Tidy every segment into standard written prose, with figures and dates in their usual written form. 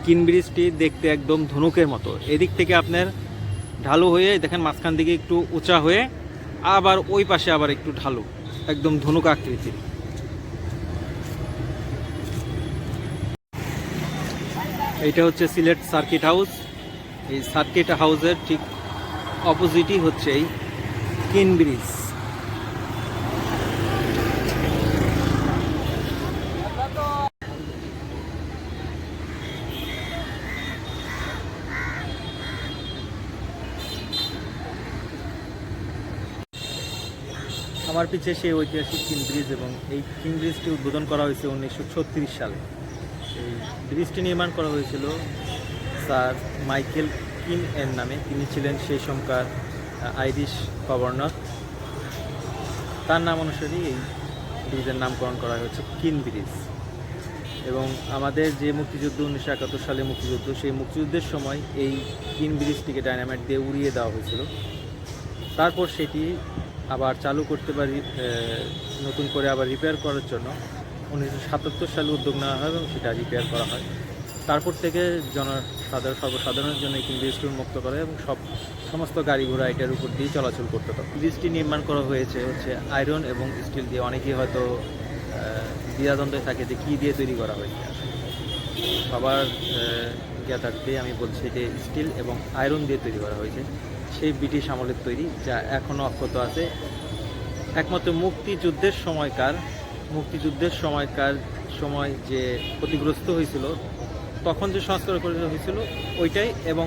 কিন ব্রিজটি দেখতে একদম ধনুকের মতো। এদিক থেকে আপনার ঢালু হয়ে দেখেন, মাঝখান দিকে একটু উঁচা হয়ে আবার ওই পাশে আবার একটু ঢালু, একদম ধনুক আকৃতির। এইটা হচ্ছে সিলেট সার্কিট হাউস। এই সার্কিট হাউসের ঠিক অপোজিটই হচ্ছে এই কিন ব্রিজ। আমার পিছে সেই ঐতিহাসিক কিন ব্রিজ, এবং এই কিন ব্রিজটি উদ্বোধন করা হয়েছে 1936 সালে। এই ব্রিজটি নির্মাণ করা হয়েছিল স্যার মাইকেল কিন এর নামে। তিনি ছিলেন সেই সময়কার আইরিশ গভর্নর। তার নাম অনুসারেই এই ব্রিজের নামকরণ করা হয়েছে কিন ব্রিজ। এবং আমাদের যে মুক্তিযুদ্ধ 1971 সালে মুক্তিযুদ্ধ, সেই মুক্তিযুদ্ধের সময় এই কিন ব্রিজটিকে ডায়নামাইট দিয়ে উড়িয়ে দেওয়া হয়েছিল। তারপর সেটি আবার চালু করতে পারি, নতুন করে আবার রিপেয়ার করার জন্য 1977 সালে উদ্যোগ নেওয়া হয় এবং সেটা রিপেয়ার করা হয়। তারপর থেকে সর্বসাধারণের জন্য এই কিন ব্রিজটি উন্মুক্ত করে এবং সমস্ত গাড়ি ঘোড়া এটার উপর দিয়ে চলাচল করতে পারে। ব্রিজটি নির্মাণ করা হয়েছে আয়রন এবং স্টিল দিয়ে। অনেকেই হয়তো দ্বিধাদ্বন্দ্বে থাকে যে কী দিয়ে তৈরি করা হয়েছে। সবার জ্ঞাতার্থে আমি বলছি যে স্টিল এবং আয়রন দিয়ে তৈরি করা হয়েছে। সেই ব্রিটিশ আমলের তৈরি, যা এখনও অক্ষত আছে। একমাত্র মুক্তিযুদ্ধের সময় যে ক্ষতিগ্রস্ত হয়েছিল, তখন যে সংস্কার করা হয়েছিল ওইটাই, এবং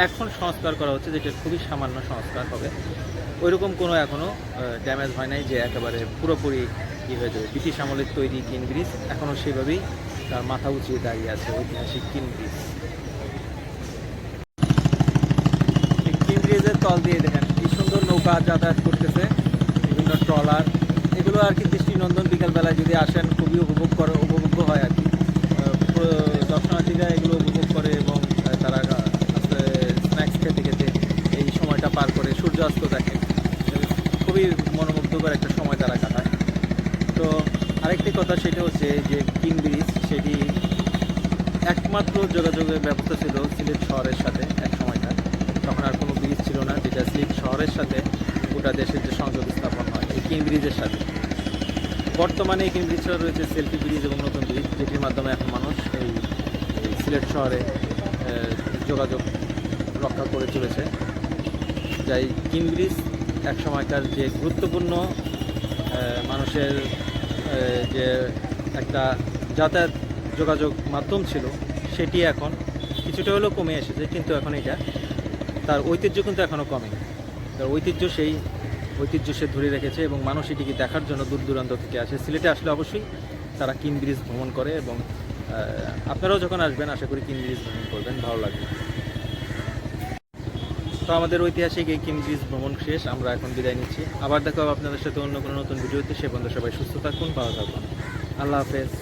এখন সংস্কার করা হচ্ছে, যেটা খুবই সামান্য সংস্কার হবে। ওইরকম কোনো এখনও ড্যামেজ হয় নাই যে একেবারে পুরোপুরি হয়ে যাবে। ব্রিটিশ আমলের তৈরি কিন ব্রিজ এখনও সেভাবেই তার মাথা উঁচিয়ে দাঁড়িয়ে আছে, ঐতিহাসিক কিন ব্রিজ। কিন ব্রিজের তল দিয়ে দেখেন কি সুন্দর নৌকা যাতায়াত করতেছে, বিভিন্ন ট্রলার। এগুলো আর কি দৃষ্টিনন্দন। বিকালবেলায় যদি আসেন খুবই উপভোগ্য হয় আর কি। দর্শনার্থীরা এগুলো উপভোগ করে এবং তারা স্ন্যাক্স খেতে খেতে এই সময়টা পার করে সূর্যাস্ত দেখে। খুবই মনোমুগ্ধকর একটা সময় তারা কাটায়। তো আরেকটি কথা, সেটা হচ্ছে যে কিন ব্রিজ সেটি একমাত্র যোগাযোগের ব্যবস্থা ছিল সিলেট শহরের সাথে এক সময়কার। তখন আর কোনো ব্রিজ ছিল না, যেটা সিলেট শহরের সাথে গোটা দেশের যে সংযোগ স্থাপন হয় এই কিন ব্রিজের সাথে। বর্তমানে এই কিন ব্রিজ ছাড়া রয়েছে সেলফি ব্রিজ এবং নতুন ব্রিজ, যেটির মাধ্যমে এখন মানুষ এই সিলেট শহরে যোগাযোগ রক্ষা করে চলেছে। যাই কিন ব্রিজ এক সময়কার যে গুরুত্বপূর্ণ মানুষের যে একটা যাতায়াত যোগাযোগ মাধ্যম ছিল, সেটি এখন কিছুটা হলেও কমে এসেছে। কিন্তু এখন এটা তার ঐতিহ্য কিন্তু এখনও কমেনি। তার সেই ঐতিহ্য সে ধরে রেখেছে এবং মানুষ এটিকে দেখার জন্য দূর দূরান্ত থেকে আসে। সিলেটে আসলে অবশ্যই তারা কিন ব্রিজ ভ্রমণ করে, এবং আপনারাও যখন আসবেন আশা করি কিন ব্রিজ ভ্রমণ করবেন, ভালো লাগবে। তো আমাদের ঐতিহাসিক এই কিন ব্রিজ ভ্রমণ শেষ। আমরা এখন বিদায় নিচ্ছি। আবার দেখা হবে আপনাদের সাথে অন্য কোনো নতুন ভিডিওতে। সে পর্যন্ত সবাই সুস্থ থাকুন, ভালো থাকুন। আল্লাহ হাফেজ।